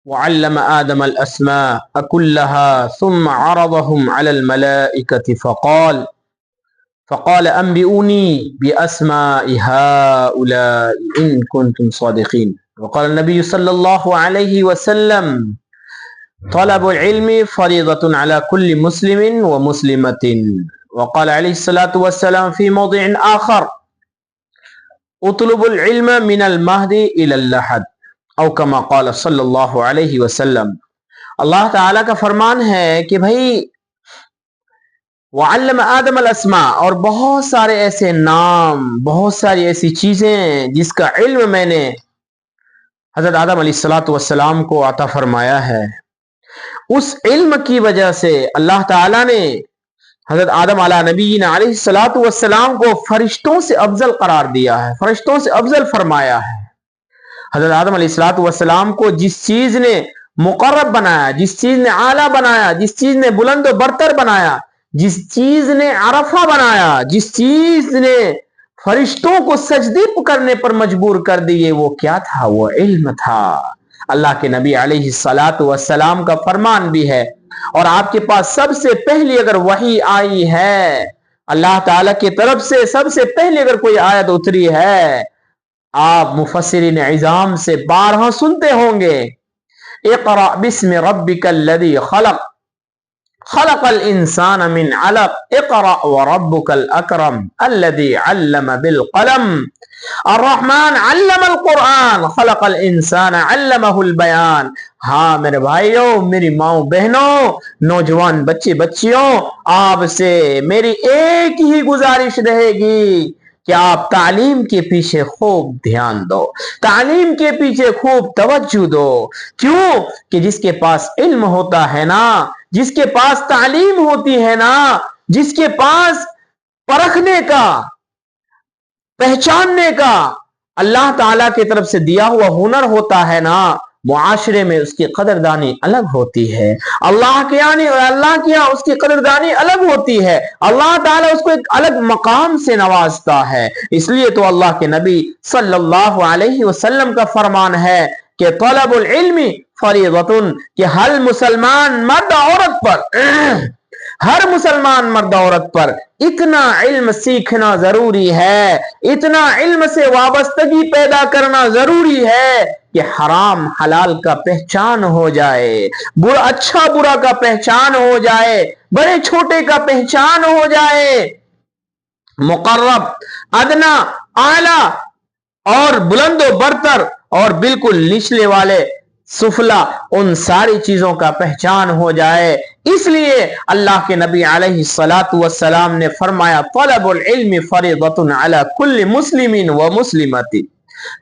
وعلم آدم الأسماء كلها ثم عرضهم على الملائكة فقال أنبئوني بأسماء هؤلاء إن كنتم صادقين. وقال النبي صلى الله عليه وسلم طلب العلم فريضة على كل مسلم ومسلمة. وقال عليه الصلاة والسلام في موضع آخر اطلب العلم من المهد إلى اللحد او کما قال صلی اللہ علیہ وسلم. اللہ تعالیٰ کا فرمان ہے کہ بھائی وعلم آدم الاسماء، اور بہت سارے ایسے نام، بہت ساری ایسی چیزیں جس کا علم میں نے حضرت آدم علیہ السلام کو عطا فرمایا ہے. اس علم کی وجہ سے اللہ تعالیٰ نے حضرت آدم علیہ نبینا علیہ السلام کو فرشتوں سے افضل قرار دیا ہے، فرشتوں سے افضل فرمایا ہے. حضرت آدم علیہ السلام کو جس چیز نے مقرب بنایا، جس چیز نے اعلیٰ بنایا، جس چیز نے بلند و برتر بنایا، جس چیز نے عرفہ بنایا، جس چیز نے فرشتوں کو سجدے کرنے پر مجبور کر دیے، وہ کیا تھا؟ وہ علم تھا. اللہ کے نبی علیہ السلام کا فرمان بھی ہے. اور آپ کے پاس سب سے پہلی اگر وحی آئی ہے اللہ تعالیٰ کی طرف سے، سب سے پہلی اگر کوئی آیت اتری ہے، آپ مفسرین عظام سے بارہا سنتے ہوں گے، اقرأ بسم ربک الذی خلق خلق الانسان من علق اقرأ وربک الاکرم الذی علم بالقلم الرحمن علم القرآن خلق الانسان علمہ البیان. ہاں میرے بھائیوں، میری ماؤں بہنوں، نوجوان بچے بچیوں، آپ سے میری ایک ہی گزارش رہے گی کہ آپ تعلیم کے پیچھے خوب دھیان دو، تعلیم کے پیچھے خوب توجہ دو. کیوں کہ جس کے پاس علم ہوتا ہے نا، جس کے پاس تعلیم ہوتی ہے نا، جس کے پاس پرکھنے کا، پہچاننے کا اللہ تعالیٰ کی طرف سے دیا ہوا ہنر ہوتا ہے نا، معاشرے میں اس کی قدردانی الگ ہوتی ہے. اللہ کے یعنی اللہ کے یہاں اس کی قدردانی الگ ہوتی ہے. اللہ تعالیٰ اس کو ایک الگ مقام سے نوازتا ہے. اس لیے تو اللہ کے نبی صلی اللہ علیہ وسلم کا فرمان ہے کہ طلب العلم فریضۃ، کہ ہر مسلمان مرد عورت پر ہر مسلمان مرد عورت پر اتنا علم سیکھنا ضروری ہے، اتنا علم سے وابستگی پیدا کرنا ضروری ہے کہ حرام حلال کا پہچان ہو جائے، برا اچھا برا کا پہچان ہو جائے، بڑے چھوٹے کا پہچان ہو جائے، مقرب، ادنا، اعلی اور بلند و برتر اور بالکل نچلے والے، سفلا، ان ساری چیزوں کا پہچان ہو جائے. اس لیے اللہ کے نبی علیہ السلام نے فرمایا طلب العلم فریضۃ علی کل مسلم و مسلمۃ،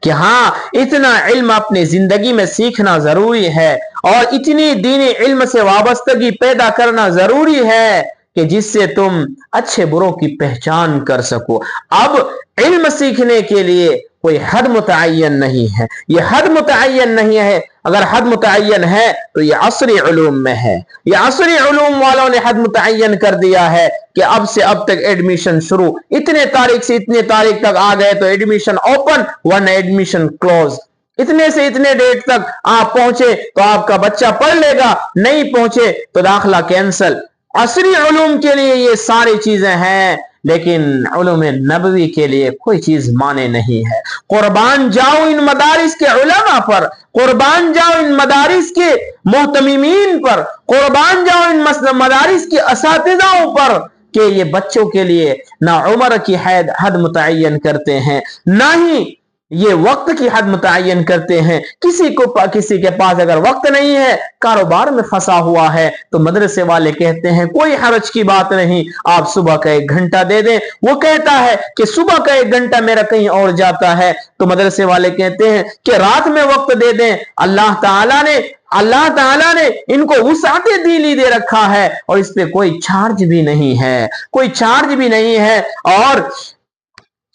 کہ ہاں اتنا علم اپنی زندگی میں سیکھنا ضروری ہے اور اتنی دینی علم سے وابستگی پیدا کرنا ضروری ہے کہ جس سے تم اچھے بروں کی پہچان کر سکو. اب علم سیکھنے کے لیے کوئی حد متعین نہیں ہے، یہ حد متعین نہیں ہے. اگر حد متعین ہے تو یہ عصری علوم میں ہے، یہ عصری علوم والوں نے حد متعین کر دیا ہے کہ اب سے اب تک ایڈمیشن شروع، اتنے تاریخ سے اتنے تاریخ تک آ گئے تو ایڈمیشن اوپن ورنہ ایڈمیشن کلوز. اتنے سے اتنے ڈیٹ تک آپ پہنچے تو آپ کا بچہ پڑھ لے گا، نہیں پہنچے تو داخلہ کینسل. عصری علوم کے لیے یہ ساری چیزیں ہیں، لیکن علوم نبوی کے لیے کوئی چیز مانے نہیں ہے. قربان جاؤ ان مدارس کے علماء پر، قربان جاؤ ان مدارس کے محتممین پر، قربان جاؤ ان مدارس کے اساتذاؤں پر کہ یہ بچوں کے لیے نہ عمر کی حد متعین کرتے ہیں، نہ ہی یہ وقت کی حد متعین کرتے ہیں. کسی کے پاس اگر وقت نہیں ہے، کاروبار میں پھنسا ہوا ہے، تو مدرسے والے کہتے ہیں کوئی حرج کی بات نہیں، آپ صبح کا 1 گھنٹہ دے دیں. وہ کہتا ہے کہ صبح کا 1 گھنٹہ میرا کہیں اور جاتا ہے، تو مدرسے والے کہتے ہیں کہ رات میں وقت دے دیں. اللہ تعالیٰ نے ان کو وسعت دینی دے رکھا ہے اور اس پہ کوئی چارج بھی نہیں ہے، کوئی چارج بھی نہیں ہے. اور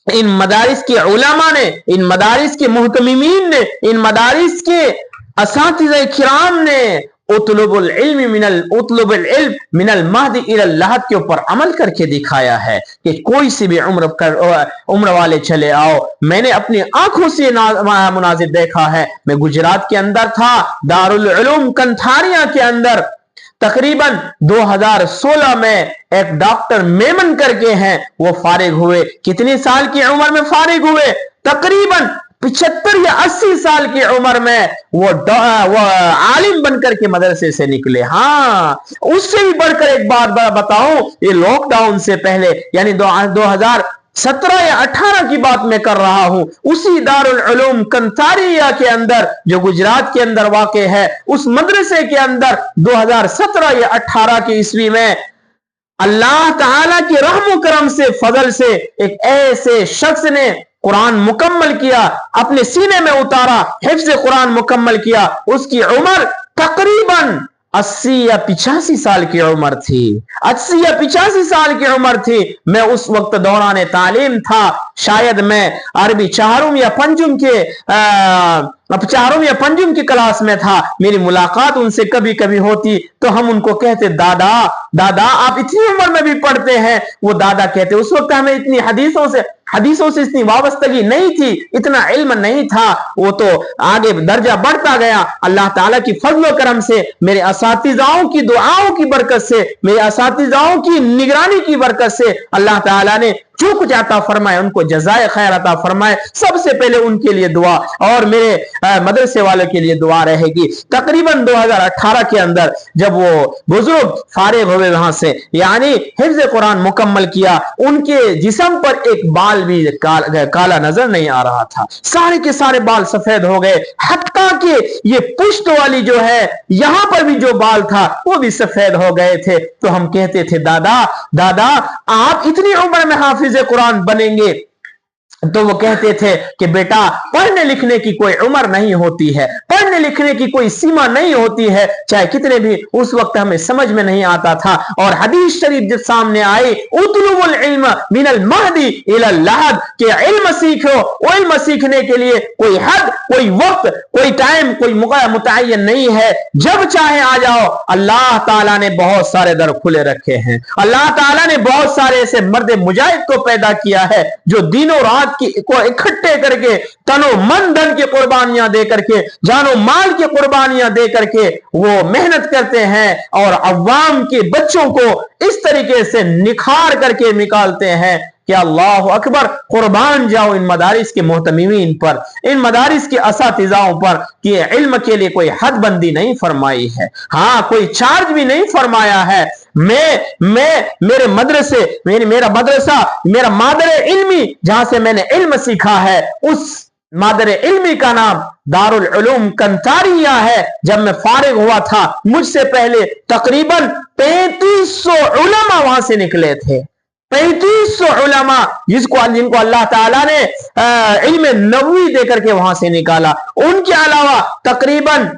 ان مدارس کے علماء نے، ان مدارس کے محتممین نے، ان مدارس کے اساتذہ کرام نے उतलुबुल इल्म मिनल महदी इलल लहद के ऊपर अमल करके दिखाया है कि कोई सी भी उम्र वाले चले आओ। मैंने अपनी आंखों से मुनाजिर देखा है। मैं गुजरात के अंदर था, दारुल उलूम कंथारिया के अंदर तकरीबन 2016 में एक डॉक्टर मेमन करके हैं, वो फारिग हुए। कितनी साल की उम्र में फारिग हुए? तकरीबन 75 या 80 साल की उम्र में वो आलिम बनकर के मदरसे से निकले। हाँ, उससे भी बढ़कर एक बात बताऊं, ये लॉकडाउन से पहले यानी 2017 या 18 की बात मैं कर रहा हूं, उसी दारुल उलूम कंथारिया के अंदर जो गुजरात के अंदर वाक़े है, उस मदरसे के अंदर 2017 या 18 की ईस्वी में अल्लाह ताला के रहम करम से, फजल से एक ऐसे शख्स ने कुरान मुकम्मल किया, अपने सीने में उतारा, हिफ्ज़ कुरान मुकम्मल किया। उसकी उम्र तकरीबन 80 या 85 साल की उम्र थी। 80 या 85 साल की उम्र थी। मैं उस वक्त दौरान तालीम था, शायद मैं अरबी चारों या पंजुम की क्लास में था। मेरी मुलाकात उनसे कभी कभी होती तो हम उनको कहते, दादा दादा आप इतनी उम्र में भी पढ़ते हैं। वो दादा कहते, उस वक्त हमें इतनी हदीसों से इतनी वाबस्तगी नहीं थी, इतना इल्म नहीं था। वो तो आगे दर्जा बढ़ता गया अल्लाह ताला की फजल करम से, मेरे असातिज़ाओं की दुआओं की बरकत से, मेरे असातिज़ाओं की निगरानी की बरकत से अल्लाह ताला ने जो कुछ अता फरमाए उनको जज़ाए खैर अता फरमाए। सबसे पहले उनके लिए दुआ और मेरे मदरसे वालों के लिए दुआ रहेगी। तकरीबन 2018 के अंदर जब वो बुजुर्ग फारिग हुए वहां से, यानी हिफ्ज़ कुरान मुकम्मल किया, उनके जिस्म पर एक बाल भी काला नजर नहीं आ रहा था। सारे के सारे बाल सफेद हो गए, हत्ता कि ये पुश्त वाली जो है यहां पर भी जो बाल था वो भी सफेद हो गए थे। तो हम कहते थे, दादा दादा आप इतनी उम्र में हाफिज कुरान बनेंगे? तो वो कहते थे कि बेटा पढ़ने लिखने की कोई उम्र नहीं होती है, पढ़ने लिखने की कोई सीमा नहीं होती है, चाहे कितने भी। उस वक्त हमें समझ में नहीं आता था। और हदीस शरीफ जब सामने आई, उतलुबुल इल्म मिनल महदी इलल लहद, के इल्म सीखो। वो इल्म सीखने के लिए कोई हद, कोई वक्त, कोई टाइम, कोई मुतय्यन नहीं है, जब चाहे आ जाओ। अल्लाह ताला ने बहुत सारे दर खुले रखे हैं। अल्लाह ताला ने बहुत सारे ऐसे मर्द मुजाहिद को पैदा किया है जो दिनों रात को इकट्ठे करके तनो मन धन की कुर्बानियां दे करके, जानो माल की कुर्बानियां दे करके वो मेहनत करते हैं और अवाम के बच्चों को इस तरीके से निखार करके निकालते हैं कि अल्लाह अकबर। कुर्बान जाओ इन मदारिस के मोहतमीमीन पर, इन मदारिस के असातिज़ाओं पर कि इल्म के लिए कोई हद बंदी नहीं फरमाई है। हाँ, कोई चार्ज भी नहीं फरमाया है। मेरे मदरसे, मेरा मदरसा, मेरा मादरे इल्मी जहां से मैंने इल्म सीखा है, उस मादरे इल्मी का नाम दारुल उलूम कंथारिया है। जब मैं फारिग हुआ था, मुझसे पहले तकरीबन 3500 उलमा वहां से निकले थे। 3500 उलमा जिनको अल्लाह ताला ने इल्म नबवी देकर के वहां से निकाला। उनके अलावा तकरीबन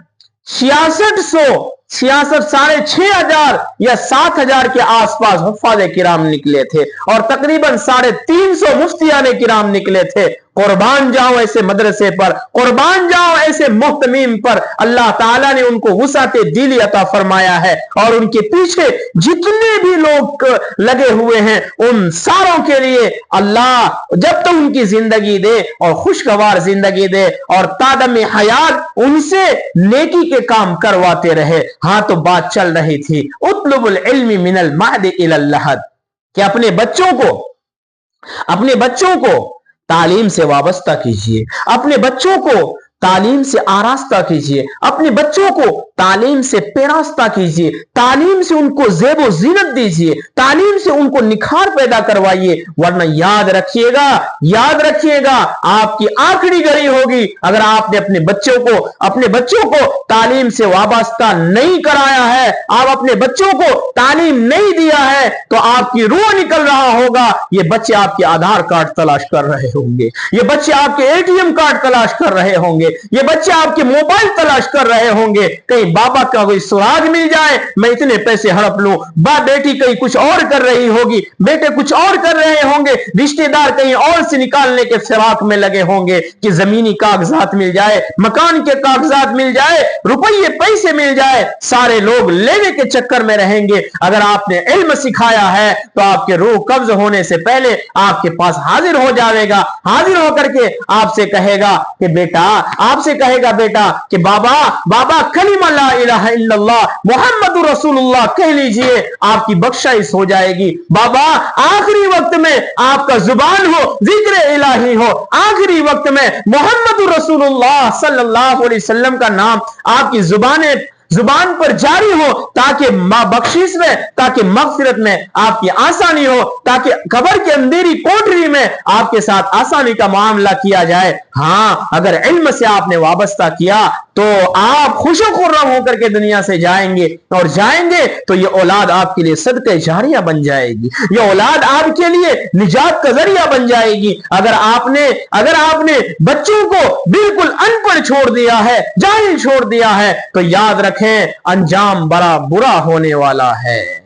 6600 6,500 या 7,000 के आसपास हुफ्फाज़े किराम निकले थे और तकरीबन 350 मुफ्तियाने किराम निकले थे। कुर्बान जाओ ऐसे मदरसे पर, कुर्बान जाओ ऐसे मुहतमीम पर। अल्लाह ताला ने उनको वुसाते दिली अता फरमाया है और उनके पीछे जितने भी लोग लगे हुए हैं उन सारों के लिए अल्लाह जब तक उनकी जिंदगी दे और खुशगवार जिंदगी दे और तादम हयात उनसे नेकी के काम करवाते रहे। हाँ, तो बात चल रही थी उतलुबुल इल्मी मिनल महदी इलल लहद, कि अपने बच्चों को तालीम से वाबस्ता कीजिए, अपने बच्चों को तालीम से आरास्ता कीजिए, अपने बच्चों को तालीम से पेरास्ता कीजिए, तालीम से उनको ज़ेबो ज़ीनत दीजिए, तालीम से उनको निखार पैदा करवाइए। वरना याद रखिएगा आपकी आखिरी घड़ी होगी अगर आपने अपने बच्चों को तालीम से वाबस्ता नहीं कराया है, आप अपने बच्चों को तालीम नहीं दिया है, तो आपकी रूह निकल रहा होगा। ये बच्चे आपके आधार कार्ड तलाश कर रहे होंगे, ये बच्चे आपके ATM कार्ड तलाश कर रहे होंगे, ये बच्चे आपके मोबाइल तलाश कर रहे होंगे। कहीं कहीं बाबा का कोई सुराग मिल जाए, मैं इतने पैसे हड़प लूं, बेटी कहीं कुछ और कर रही होगी, बेटे कुछ और कर रहे होंगे, रिश्तेदार कहीं और से निकालने के फिराक में लगे होंगे कि जमीनी कागजात मिल जाए, मकान के कागजात मिल जाए, रुपये पैसे मिल जाए, सारे लोग लेने के चक्कर में रहेंगे। अगर आपने इल्म सिखाया है तो आपके रूह कब्ज होने से पहले आपके पास हाजिर हो जाएगा, हाजिर होकर के आपसे कहेगा कि बेटा, आपसे कहेगा बेटा कि बाबा बाबा कलिमा ला इलाहा इल्लल्लाह मुहम्मदुर रसूलुल्लाह कह लीजिए, आपकी बख्शिश हो जाएगी। बाबा आखिरी वक्त में आपका जुबान हो जिक्र इलाही हो, आखिरी वक्त में मोहम्मद रसूलुल्लाह सल्लल्लाहु अलैहि वसल्लम का नाम आपकी जुबान पर जारी हो, ताकि मां बख्शिश में, ताकि मगफिरत में आपकी आसानी हो, ताकि कब्र के अंधेरी कोठरी में आपके साथ आसानी का मामला किया जाए। हाँ, अगर इल्म से आपने वाबस्ता किया तो आप खुशो खुर्रम होकर के दुनिया से जाएंगे, और जाएंगे तो ये औलाद आपके लिए सदक़े जारिया बन जाएगी, ये औलाद आपके लिए निजात का जरिया बन जाएगी। अगर आपने बच्चों को बिल्कुल अनपढ़ छोड़ दिया है, जाहिल छोड़ दिया है, तो याद रखें अंजाम बड़ा बुरा होने वाला है।